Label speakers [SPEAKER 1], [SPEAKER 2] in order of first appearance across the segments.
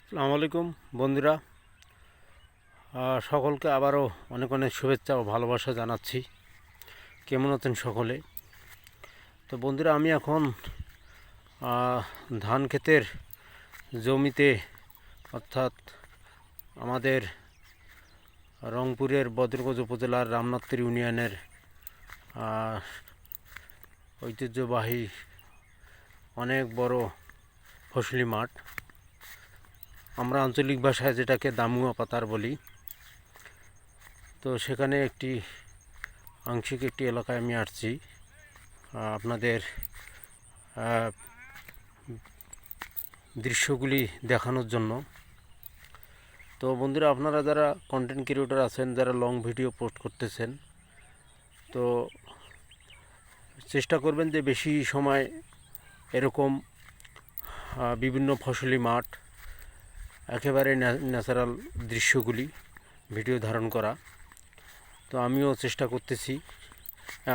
[SPEAKER 1] আসসালামু আলাইকুম বন্ধুরা, সকলকে আবারও অনেক অনেক শুভেচ্ছা ও ভালোবাসা জানাচ্ছি। কেমন আছেন সকলে? তো বন্ধুরা, আমি এখন ধান ক্ষেতের জমিতে, অর্থাৎ আমাদের রংপুরের বদরগঞ্জ উপজেলার রামনাথপুর ইউনিয়নের ঐতিহ্যবাহী অনেক বড় ফসলি মাঠ, আমরা আঞ্চলিক ভাষায় যেটাকে দামুয়া পাতার বলি। তো সেখানে আংশিক একটি এলাকায় আমি আসছি আপনাদের দৃশ্যগুলি দেখানোর জন্য। তো বন্ধুরা, আপনারা যারা কন্টেন্ট ক্রিয়েটর আছেন, যারা লং ভিডিও পোস্ট করতেছেন, তো চেষ্টা করবেন যে বেশি সময় এরকম বিভিন্ন ফসলি মাঠ, একেবারে ন্যাচারাল দৃশ্যগুলি ভিডিও ধারণ করা। তো আমিও চেষ্টা করতেছি।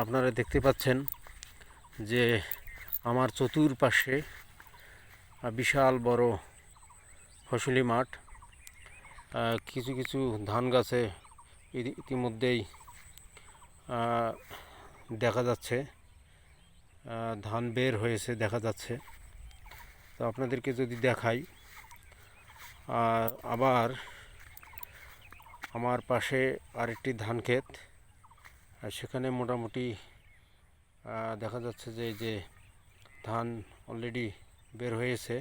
[SPEAKER 1] আপনারা দেখতে পাচ্ছেন যে আমার চতুর্পাশে বিশাল বড় ফসলি মাঠ, কিছু কিছু ধান গাছে ইতিমধ্যেই দেখা যাচ্ছে, ধান বের হয়েছে দেখা যাচ্ছে। তো আপনাদেরকে যদি দেখাই, আবার আমার পাশে আরেকটি ধান ক্ষেত, সেখানে মোটামুটি দেখা যাচ্ছে যে এই যে ধান অলরেডি বের হয়েছে।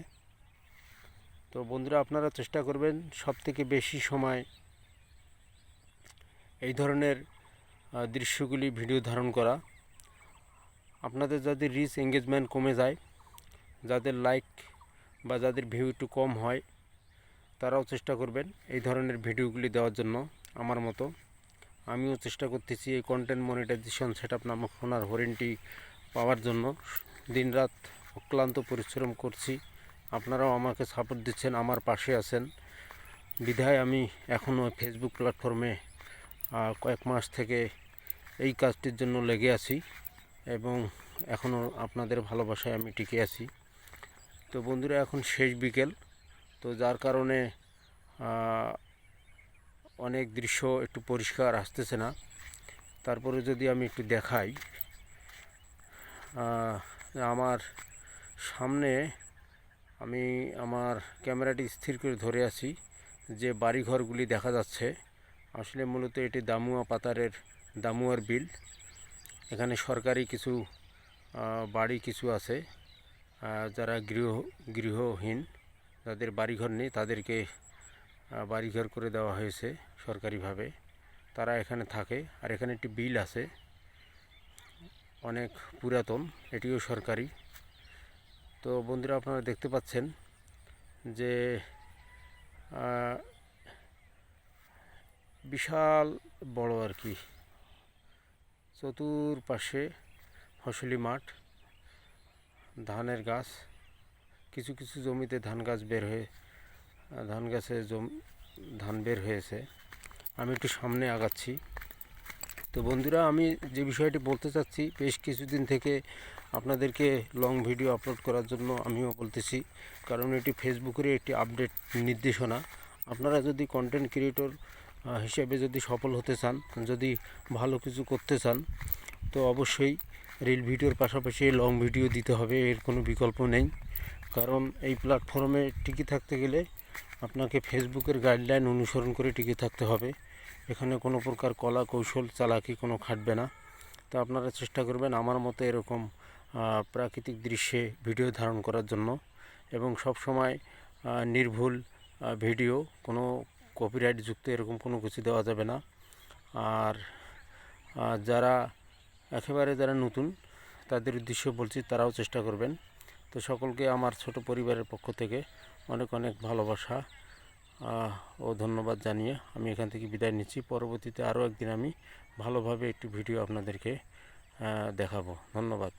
[SPEAKER 1] তো বন্ধুরা, আপনারা চেষ্টা করবেন সবথেকে বেশি সময় এই ধরনের দৃশ্যগুলি ভিডিও ধারণ করা। আপনাদের যাদের রিচ এঙ্গেজমেন্ট কমে যায়, যাদের লাইক বা যাদের ভিউ একটু কম হয়, তারাও চেষ্টা করবেন এই ধরনের ভিডিওগুলি দেওয়ার জন্য। আমার মতো আমিও চেষ্টা করতেছি এই কন্টেন্ট মনিটাইজেশন সেটআপ নামক সোনার হরিণটি পাওয়ার জন্য। দিনরাত অক্লান্ত পরিশ্রম করছি, আপনারাও আমাকে সাপোর্ট দিচ্ছেন, আমার পাশে আছেন বিধায় আমি এখনও ফেসবুক প্ল্যাটফর্মে কয়েক মাস থেকে এই কাজটির জন্য লেগে আছি এবং এখনও আপনাদের ভালোবাসায় আমি টিকে আছি। তো বন্ধুরা, এখন শেষ বিকেল, তো যার কারণে অনেক দৃশ্য একটু পরিষ্কার আসতেছে না। তারপরে যদি আমি একটু দেখাই, আমার সামনে আমি আমার ক্যামেরাটি স্থির করে ধরে আছি, যে বাড়িঘরগুলি দেখা যাচ্ছে, আসলে মূলত এটি দামুয়া পাতারের দামুয়ার বিল। এখানে সরকারি কিছু বাড়ি কিছু আছে, যারা গৃহহীন, যাদের বাড়িঘর নেই, তাদেরকে বাড়িঘর করে দেওয়া হয়েছে সরকারিভাবে, তারা এখানে থাকে। আর এখানে একটি বিল আছে, অনেক পুরাতন, এটিও সরকারি। তো বন্ধুরা, আপনারা দেখতে পাচ্ছেন যে বিশাল বড় আর কি চতুর্পাশে ফসলি মাঠ, ধানের গাছ, কিছু কিছু জমিতে ধান গাছে ধান বের হয়েছে। আমি একটু সামনে আগাচ্ছি। তো বন্ধুরা, আমি যে বিষয়টি বলতে চাচ্ছি, বেশ কিছুদিন থেকে আপনাদেরকে লং ভিডিও আপলোড করার জন্য আমিও বলতেছি, কারণ এটি ফেসবুকের একটি আপডেট নির্দেশনা। আপনারা যদি কন্টেন্ট ক্রিয়েটর হিসেবে যদি সফল হতে চান, যদি ভালো কিছু করতে চান, তো অবশ্যই রিল ভিডিওর পাশাপাশি লং ভিডিও দিতে হবে, এর কোনো বিকল্প নেই। কারণ এই প্ল্যাটফর্মে টিকে থাকতে গেলে আপনাকে ফেসবুকের গাইডলাইন অনুসরণ করে টিকে থাকতে হবে। এখানে কোনো প্রকার কলা কৌশল চালাকি কোনো খাটবে না। তো আপনারা চেষ্টা করবেন আমার মতো এরকম প্রাকৃতিক দৃশ্যে ভিডিও ধারণ করার জন্য, এবং সব সময় নির্ভুল ভিডিও, কোনো কপিরাইট যুক্ত এরকম কোনো কিছু দেওয়া যাবে না। আর যারা যারা নতুন, তাদের উদ্দেশ্য বলছি, তারাও চেষ্টা করবেন। তো সকলকে আমার ছোট পরিবারের পক্ষ থেকে অনেক অনেক ভালোবাসা ও ধন্যবাদ জানিয়ে আমি এখান থেকে বিদায় নিচ্ছি। পরবর্তীতে আরও একদিন আমি ভালোভাবে একটি ভিডিও আপনাদেরকে দেখাবো। ধন্যবাদ।